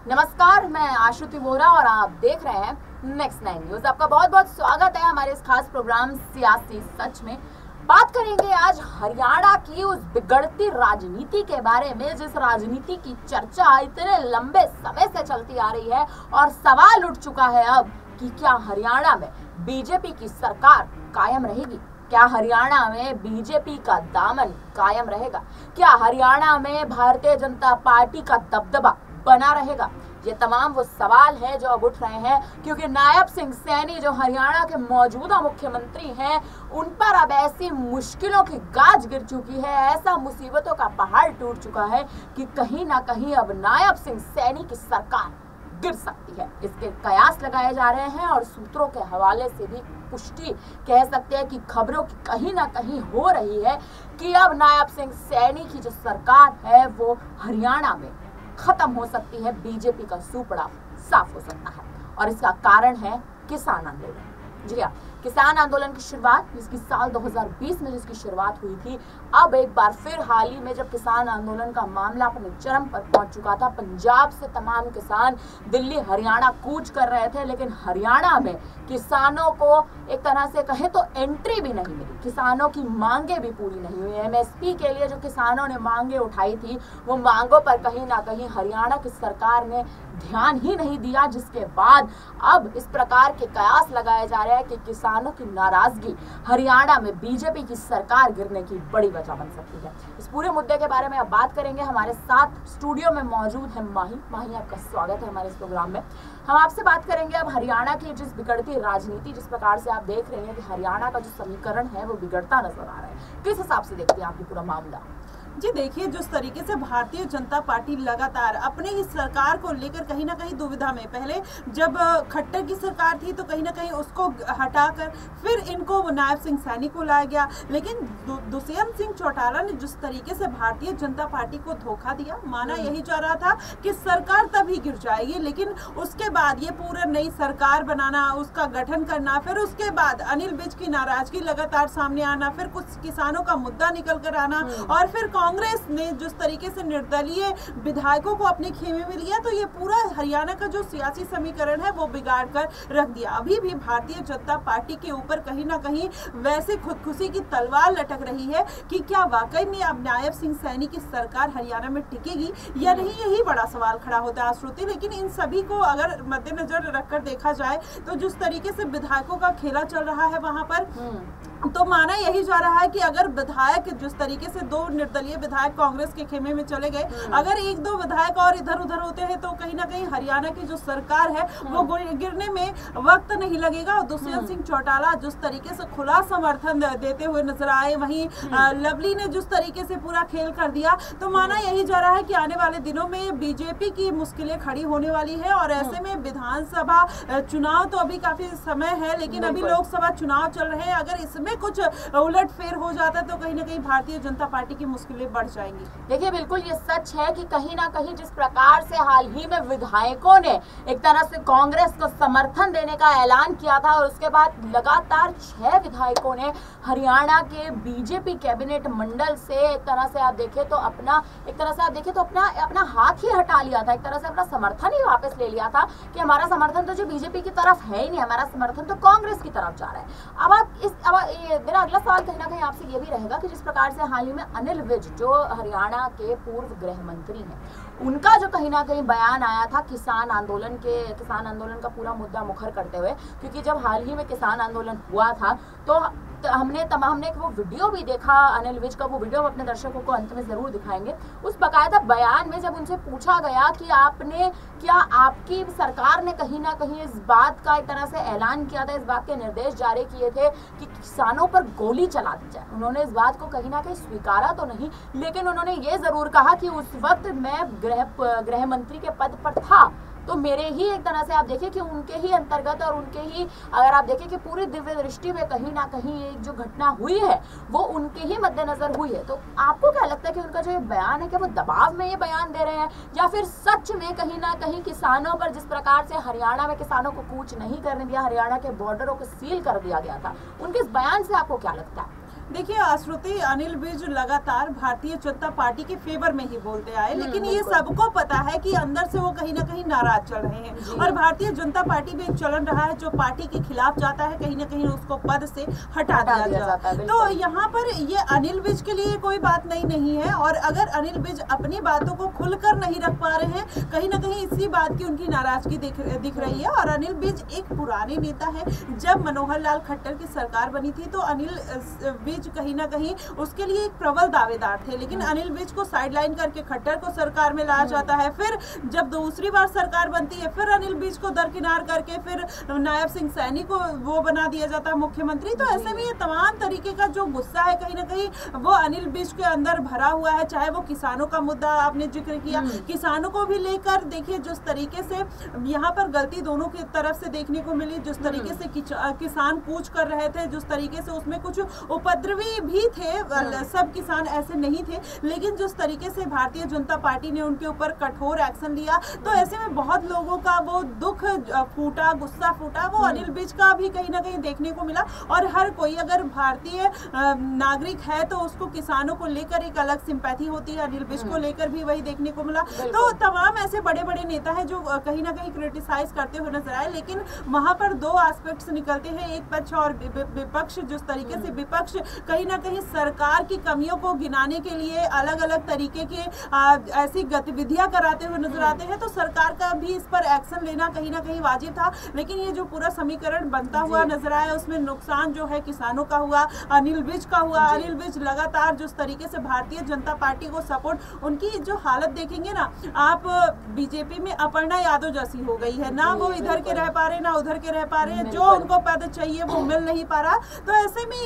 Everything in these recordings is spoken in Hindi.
नमस्कार, मैं आश्रुति वोरा और आप देख रहे हैं नेक्स्ट 9 न्यूज। आपका बहुत बहुत स्वागत है हमारे इस खास प्रोग्राम सियासी सच में। बात करेंगे आज हरियाणा की उस बिगड़ती राजनीति के बारे में, जिस राजनीति की चर्चा इतने लंबे समय से चलती आ रही है और सवाल उठ चुका है अब कि क्या हरियाणा में बीजेपी की सरकार कायम रहेगी? क्या हरियाणा में बीजेपी का दामन कायम रहेगा? क्या हरियाणा में भारतीय जनता पार्टी का दबदबा बना रहेगा? ये तमाम वो सवाल हैं जो अब उठ रहे हैं, क्योंकि नायब सिंह सैनी जो हरियाणा के मौजूदा मुख्यमंत्री हैं, उन पर अब ऐसी मुश्किलों की गाज गिर चुकी है, ऐसा मुसीबतों का पहाड़ टूट चुका है कि कहीं ना कहीं अब नायब सिंह सैनी की सरकार गिर सकती है। इसके कयास लगाए जा रहे हैं और सूत्रों के हवाले से भी पुष्टि कह सकते हैं कि खबरों की कहीं ना कहीं हो रही है कि अब नायब सिंह सैनी की जो सरकार है वो हरियाणा में खत्म हो सकती है, बीजेपी का सुपड़ा साफ हो सकता है। और इसका कारण है किसान आंदोलन। जी हाँ, किसान आंदोलन की शुरुआत जिसकी साल 2020 में जिसकी शुरुआत हुई थी, अब एक बार फिर हाल ही में जब किसान आंदोलन का मामला अपने चरम पर पहुंच चुका था, पंजाब से तमाम किसान दिल्ली हरियाणा कूच कर रहे थे, लेकिन हरियाणा में किसानों को एक तरह से कहे तो एंट्री भी नहीं मिली। किसानों की मांगे भी पूरी नहीं हुई। एमएसपी के लिए जो किसानों ने मांगे उठाई थी, वो मांगों पर कहीं ना कहीं हरियाणा की सरकार ने ध्यान ही नहीं दिया, जिसके बाद अब इस प्रकार के कयास लगाए जा रहे हैं कि किसानों की नाराजगी हरियाणा में बीजेपी की सरकार गिरने की बड़ी वजह बन सकती है। इस पूरे मुद्दे के बारे में अब बात करेंगे। हमारे साथ स्टूडियो में मौजूद है माही, आपका स्वागत है हमारे इस प्रोग्राम में। हम आपसे बात करेंगे अब हरियाणा की जिस बिगड़ती राजनीति, जिस प्रकार से आप देख रहे हैं कि हरियाणा का जो समीकरण है वो बिगड़ता नजर आ रहा है, किस हिसाब से देखते हैं आप ये पूरा मामला? जी देखिए, जिस तरीके से भारतीय जनता पार्टी लगातार अपने ही सरकार को लेकर कहीं ना कहीं दुविधा में, पहले जब खट्टर की सरकार थी तो कहीं ना कहीं उसको हटाकर फिर इनको नायब सिंह सैनी को लाया गया, लेकिन दुष्यंत सिंह चौटाला ने जिस तरीके से भारतीय जनता पार्टी को धोखा दिया, माना यही जा रहा था कि सरकार तभी गिर जाएगी, लेकिन उसके बाद ये पूरा नई सरकार बनाना, उसका गठन करना, फिर उसके बाद अनिल विज की नाराजगी लगातार सामने आना, फिर कुछ किसानों का मुद्दा निकल कर आना, और फिर कांग्रेस ने जिस तरीके से निर्दलीय विधायकों को अपने खेमे में लिया, तो ये पूरा हरियाणा का जो सियासी समीकरण है वो बिगाड़ कर रख दिया। अभी भी भारतीय जनता पार्टी के ऊपर कहीं ना कहीं वैसे खुदकुशी की तलवार लटक रही है कि क्या वाकई में अब नायब सिंह सैनी की सरकार हरियाणा में टिकेगी या नहीं, यही बड़ा सवाल खड़ा होता है श्रुति। लेकिन इन सभी को अगर मद्देनजर रखकर देखा जाए तो जिस तरीके से विधायकों का खेला चल रहा है वहां पर, तो माना यही जा रहा है कि अगर विधायक जिस तरीके से 2 निर्दलीय विधायक कांग्रेस के खेमे में चले गए, अगर 1-2 विधायक और इधर उधर होते हैं तो कहीं ना कहीं हरियाणा की जो सरकार है वो गिरने में वक्त नहीं लगेगा। और दुष्यंत सिंह चौटाला जिस तरीके से खुला समर्थन देते हुए नजर आए, वहीं लवली ने जिस तरीके से पूरा खेल कर दिया, तो माना यही जा रहा है कि आने वाले दिनों में बीजेपी की मुश्किलें खड़ी होने वाली है। और ऐसे में विधानसभा चुनाव तो अभी काफी समय है, लेकिन अभी लोकसभा चुनाव चल रहे हैं, अगर इसमें कुछ उलटफेर हो जाता है तो कहीं ना कहीं भारतीय जनता पार्टी की मुश्किलें बढ़ जाएंगी। देखिए, बिल्कुल ये सच है कि कहीं ना कहीं जिस प्रकार से हाल ही में विधायकों ने एक तरह से कांग्रेस को समर्थन देने का ऐलान किया था और उसके बाद लगातार 6 विधायकों ने हरियाणा के बीजेपी कैबिनेट मंडल से एक तरह से आप देखें तो अपना हाथ ही हटा लिया था, एक तरह से अपना समर्थन ही वापस ले लिया था कि हमारा समर्थन तो जो बीजेपी की तरफ है ही नहीं, हमारा समर्थन तो कांग्रेस की तरफ जा रहा है। मेरा अगला सवाल कहीं ना कहीं आपसे ये भी रहेगा कि जिस प्रकार से हाल ही में अनिल विज जो हरियाणा के पूर्व गृह मंत्री हैं, उनका जो कहीं ना कहीं बयान आया था किसान आंदोलन का पूरा मुद्दा मुखर करते हुए, क्योंकि जब हाल ही में किसान आंदोलन हुआ था तो हमने वो वीडियो भी देखा अनिल विज का, वो वीडियो हम अपने दर्शकों को अंत में जरूर दिखाएंगे। उस बकायदा बयान में जब उनसे पूछा गया कि क्या आपकी सरकार ने कहीं ना कहीं इस बात का एक तरह से ऐलान किया था, इस बात के निर्देश जारी किए थे कि किसानों पर गोली चला दी जाए, उन्होंने इस बात को कहीं ना कहीं स्वीकारा तो नहीं, लेकिन उन्होंने ये जरूर कहा कि उस वक्त मैं गृह मंत्री के पद पर था, तो मेरे ही एक तरह से आप देखिए कि उनके ही अंतर्गत और उनके ही अगर आप देखें कि पूरी दिव्य दृष्टि में कहीं ना कहीं एक जो घटना हुई है वो उनके ही मद्देनजर हुई है। तो आपको क्या लगता है कि उनका जो ये बयान है कि वो दबाव में ये बयान दे रहे हैं या फिर सच में कहीं ना कहीं किसानों पर जिस प्रकार से हरियाणा में किसानों को कूच नहीं करने दिया, हरियाणा के बॉर्डरों को सील कर दिया गया था, उनके इस बयान से आपको क्या लगता है? देखिए श्रुति, अनिल विज लगातार भारतीय जनता पार्टी के फेवर में ही बोलते आए, लेकिन ये सबको पता है कि अंदर से वो कहीं ना कहीं नाराज चल रहे हैं। और भारतीय जनता पार्टी में एक चलन रहा है, जो पार्टी के खिलाफ जाता है कहीं ना कहीं उसको पद से हटा दिया जाता है। तो यहाँ पर ये अनिल विज के लिए कोई बात नहीं है। और अगर अनिल विज अपनी बातों को खुलकर नहीं रख पा रहे हैं, कहीं ना कहीं इसी बात की उनकी नाराजगी दिख रही है। और अनिल विज एक पुराने नेता है। जब मनोहर लाल खट्टर की सरकार बनी थी तो अनिल विज कहीं ना कहीं उसके लिए एक प्रबल दावेदार थे, लेकिन अनिल विज को साइडलाइन करके खट्टर को सरकार में लाया जाता है। फिर जब दूसरी बार सरकार बनती है, फिर अनिल विज को दरकिनार करके फिर नायब सिंह सैनी को वो बना दिया जाता है मुख्यमंत्री। तो ऐसे में ये तमाम तरीके का जो गुस्सा है कहीं ना कहीं वो अनिल विज के अंदर भरा हुआ है। चाहे वो किसानों का मुद्दा आपने जिक्र किया, किसानों को भी लेकर देखिए जिस तरीके से यहाँ पर गलती दोनों की तरफ से देखने को मिली। जिस तरीके से किसान कूच कर रहे थे, जिस तरीके से उसमें कुछ उपद्रवी भी थे, सब किसान ऐसे नहीं थे, लेकिन जिस तरीके से भारतीय जनता पार्टी ने उनके ऊपर कठोर एक्शन लिया, तो ऐसे में बहुत लोगों का वो दुख फूटा, गुस्सा फूटा, वो अनिल विज का भी कहीं ना कहीं देखने को मिला। और हर कोई अगर भारतीय नागरिक है तो उसको किसानों को लेकर एक अलग सिंपैथी होती है, अनिल विज को लेकर भी वही देखने को मिला। तो तमाम ऐसे बड़े बड़े नेता हैं जो कहीं ना कहीं क्रिटिसाइज करते हुए नजर आए, लेकिन वहां पर दो एस्पेक्ट्स निकलते हैं, एक पक्ष और विपक्ष। जिस तरीके से विपक्ष कहीं ना कहीं सरकार की कमियों को गिनाने के लिए अलग अलग तरीके के ऐसी गतिविधियां कराते हुए नजर आते हैं, तो सरकार का भी इस पर एक्शन लेना कहीं ना कहीं वाजिब था। लेकिन ये जो पूरा समीकरण बनता हुआ नजर आया, उसमें नुकसान जो है किसानों का हुआ, अनिल विज का हुआ। अनिल विज लगातार जिस तरीके से भारतीय जनता पार्टी को सपोर्ट, उनकी जो हालत देखेंगे ना आप, बीजेपी में अपर्णा यादव जैसी हो गई है ना, वो इधर के रह पा रहे ना उधर के रह पा रहे हैं, जो उनको पद चाहिए वो मिल नहीं पा रहा। तो ऐसे में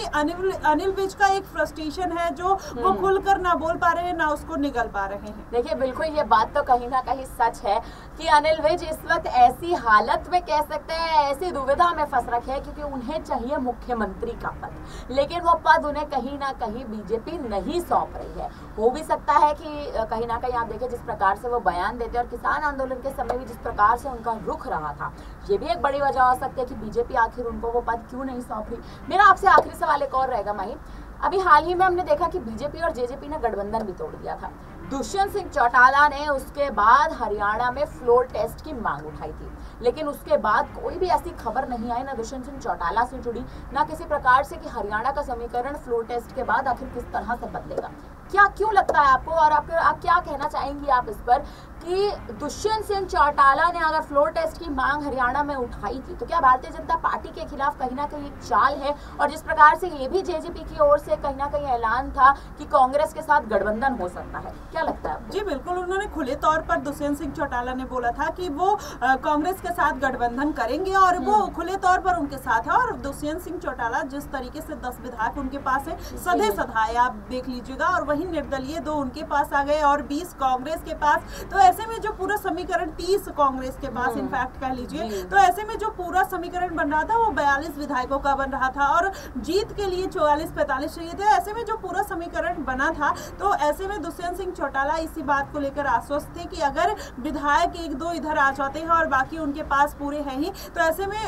अनिल विज का एक फ्रस्ट्रेशन है जो वो खुलकर ना बोल पा रहे हैं ना उसको निगल पा रहे हैं। देखिए बिल्कुल ये बात तो कहीं ना कहीं सच है कि अनिल विज इस वक्त ऐसी हालत में कह सकते हैं, ऐसी दुविधा में फंस रखे हैं क्योंकि उन्हें चाहिए मुख्यमंत्री का पद, लेकिन वो पद उन्हें कहीं ना कहीं बीजेपी नहीं सौंप रही है। हो भी सकता है कि कहीं ना कहीं आप देखिए जिस प्रकार से वो बयान देते और किसान आंदोलन के समय भी जिस प्रकार से उनका रुख रहा था, ये भी एक बड़ी वजह हो सकती है कि बीजेपी आखिर उनको वो पद क्यों नहीं सौंप रही। मेरा आपसे आखिरी सवाल एक और रहेगा माही, अभी हाल ही में हमने देखा कि बीजेपी और जेजेपी ने गठबंधन भी तोड़ दिया था। दुष्यंत सिंह चौटाला ने उसके बाद हरियाणा में फ्लोर टेस्ट की मांग उठाई थी, लेकिन उसके बाद कोई भी ऐसी खबर नहीं आई, ना दुष्यंत सिंह चौटाला से जुड़ी, ना किसी प्रकार से कि हरियाणा का समीकरण फ्लोर टेस्ट के बाद आखिर किस तरह से बदलेगा। क्या क्यों लगता है आपको, और आप क्या कहना चाहेंगी आप इस पर कि दुष्यंत सिंह चौटाला ने अगर फ्लोर टेस्ट की मांग हरियाणा में उठाई थी तो क्या भारतीय जनता पार्टी के खिलाफ कहीं ना कहीं एक चाल है, और जिस प्रकार से ये भी जेजेपी की ओर से कहीं ना कहीं ऐलान था कि कांग्रेस के साथ गठबंधन हो सकता है, क्या लगता है? जी बिल्कुल, उन्होंने खुले तौर पर दुष्यंत सिंह चौटाला ने बोला था कि वो कांग्रेस के साथ गठबंधन करेंगे और वो खुले तौर पर उनके साथ है। और दुष्यंत सिंह चौटाला जिस तरीके से 10 विधायक उनके पास है, सधे सधाए आप देख लीजिएगा, और वही निर्दलीय 2 उनके पास आ गए और 20 कांग्रेस के पास। तो ऐसे में जो पूरा समीकरण 30 कांग्रेस के पास इनफैक्ट कह लीजिए, तो ऐसे में जो पूरा समीकरण बन रहा था वो 42 विधायकों का बन रहा था और जीत के लिए 44-45 चाहिए थे। ऐसे में जो पूरा समीकरण बना था, तो ऐसे में दुष्यंत सिंह चौटाला इसी बात को लेकर आश्वस्त थे कि अगर विधायक 1-2 इधर आ जाते हैं और बाकी उनके पास पूरे हैं ही, तो ऐसे में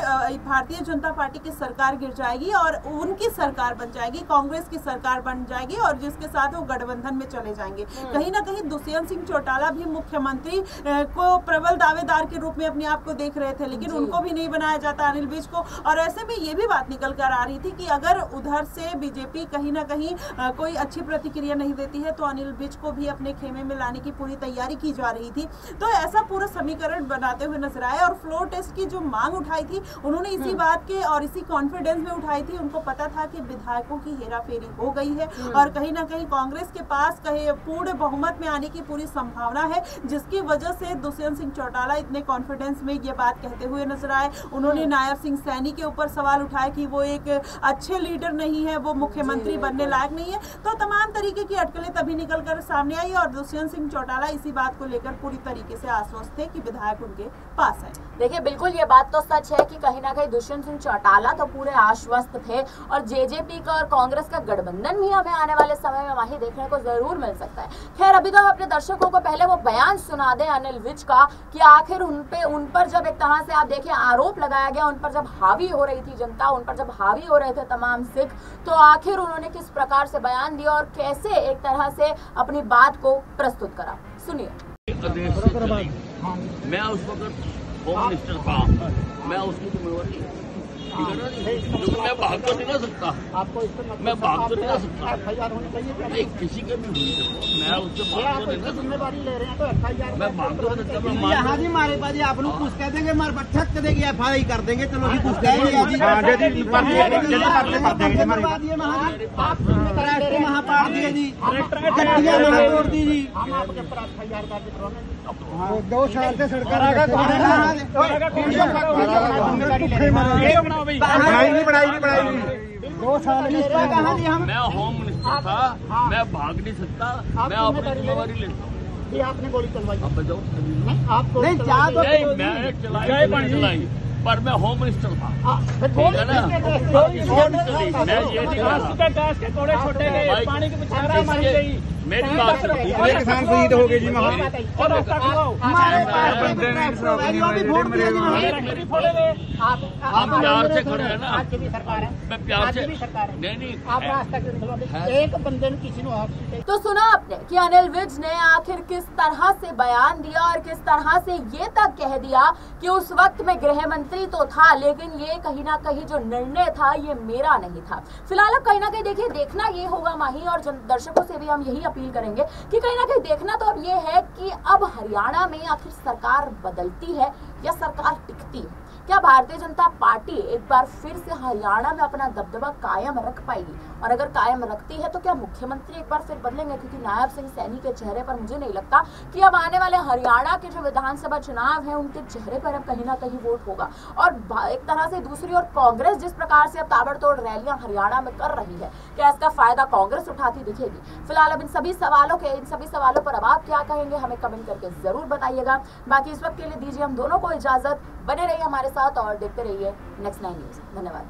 भारतीय जनता पार्टी की सरकार गिर जाएगी और उनकी सरकार बन जाएगी, कांग्रेस की सरकार बन जाएगी, और जिसके साथ वो गठबंधन में चले जाएंगे। कहीं ना कहीं दुष्यंत सिंह चौटाला भी मुख्यमंत्री को प्रबल दावेदार के रूप में अपने आप को देख रहे थे, लेकिन उनको भी नहीं बनाया जाता, अनिल विज को। और ऐसे में ये भी बात निकल कर आ रही थी कि अगर उधर से बीजेपी कहीं ना कहीं कोई अच्छी प्रतिक्रिया नहीं देती है तो अनिल विज को भी अपने खेमे में लाने की पूरी तैयारी की जा रही थी। तो ऐसा पूरा समीकरण बनाते हुए नजर आया। और फ्लोर टेस्ट की जो मांग उठाई थी उन्होंने इसी बात के और इसी कॉन्फिडेंस में उठाई थी, उनको पता था कि विधायकों की हेराफेरी हो गई है और कहीं ना कहीं कांग्रेस के पास पूर्ण बहुमत में आने की पूरी संभावना है, जिसकी वजह से दुष्यंत सिंह चौटाला इतने कॉन्फिडेंस में ये बात कहते हुए नजर आए। उन्होंने नायब सिंह सैनी के ऊपर सवाल उठाए कि वो एक अच्छे लीडर नहीं है, वो मुख्यमंत्री बनने लायक नहीं है। तो तमाम तरीके की अटकलें तभी निकल कर सामने आई और दुष्यंत सिंह चौटाला इसी बात को लेकर पूरी तरीके से आश्वस्त थे कि विधायक उनके पास है। देखिए बिल्कुल ये बात तो सच है कि कहीं ना कहीं दुष्यंत सिंह चौटाला तो पूरे आश्वस्त थे, और जेजेपी का और कांग्रेस का गठबंधन भी हमें आने वाले समय में वहीं देखने देखने को जरूर मिल सकता है। खैर अभी तो हम अपने दर्शकों को पहले वो बयान सुना दें अनिल विज का कि आखिर उन पर जब एक तरह से आप देखिए आरोप लगाया गया, उन पर जब हावी हो रही थी जनता, उन पर जब हावी हो रहे थे तमाम सिख, तो आखिर उन्होंने किस प्रकार से बयान दिया और कैसे एक तरह से अपनी बात को प्रस्तुत करा। सुनिए। मैं उस वक्त होम मिनिस्टर था, मैं उसकी जिम्मेवारी मैं भाग तो नहीं ना सकता, मैं भाग तो नहीं ना सकता, नहीं किसी के भी हुई मैं उससे भाग तो नहीं ना जिम्मेवारी ले रहे हैं, तो मैं भाग तो नहीं सकता। यहाँ जी मारे पाजी आप लोग कुछ कह देंगे, मार बच्चत कर देंगे, FIR कर देंगे, चलो जी कुछ कहेंगे महापार दिए जी, गड्डियाँ महापौर दी जी, 2 साल से सड़क बढ़ाई 2 साल मैं होम मिनिस्टर था, मैं भाग नहीं सकता, मैं अपनी जिम्मेवारी लेता हूँ। आपने गोली चलवाई, अब बजाओ नहीं मैं चलाई पर मैं होम मिनिस्टर था, ठीक है ना। मैं ये नहीं मेरी बात किसान शहीद हो गए जी, आप प्यार से खड़े हैं ना, आपकी भी सरकार है, मैं प्यार से नहीं आप रास्ता एक बंदे ने किसी ने। तो सुना आपने कि अनिल विज ने आखिर किस तरह से बयान दिया और किस तरह से ये तक कह दिया कि उस वक्त में गृह मंत्री तो था, लेकिन ये कहीं ना कहीं जो निर्णय था ये मेरा नहीं था। फिलहाल अब कहीं ना कहीं देखिए देखना ये होगा माही, और दर्शकों से भी हम यही अपील करेंगे कि कहीं ना कहीं देखना तो अब ये है कि अब हरियाणा में आखिर सरकार बदलती है या सरकार टिकती है। क्या भारतीय जनता पार्टी एक बार फिर से हरियाणा में अपना दबदबा कायम रख पाएगी, और अगर कायम रखती है तो क्या मुख्यमंत्री एक बार फिर बदलेंगे? क्योंकि नायब सिंह सैनी के चेहरे पर मुझे नहीं लगता कि अब आने वाले हरियाणा के जो विधानसभा चुनाव है उनके चेहरे पर अब कहीं ना कहीं वोट होगा। और एक तरह से दूसरी ओर कांग्रेस जिस प्रकार से अब ताबड़तोड़ रैलियां हरियाणा में कर रही है, क्या इसका फायदा कांग्रेस उठाती दिखेगी? फिलहाल अब इन सभी सवालों पर अब आप क्या कहेंगे हमें कमेंट करके जरूर बताइएगा। बाकी इस वक्त के लिए दीजिए हम दोनों को इजाजत, बने रहिए हमारे साथ और देखते रहिए नेक्स्ट 9 न्यूज। धन्यवाद।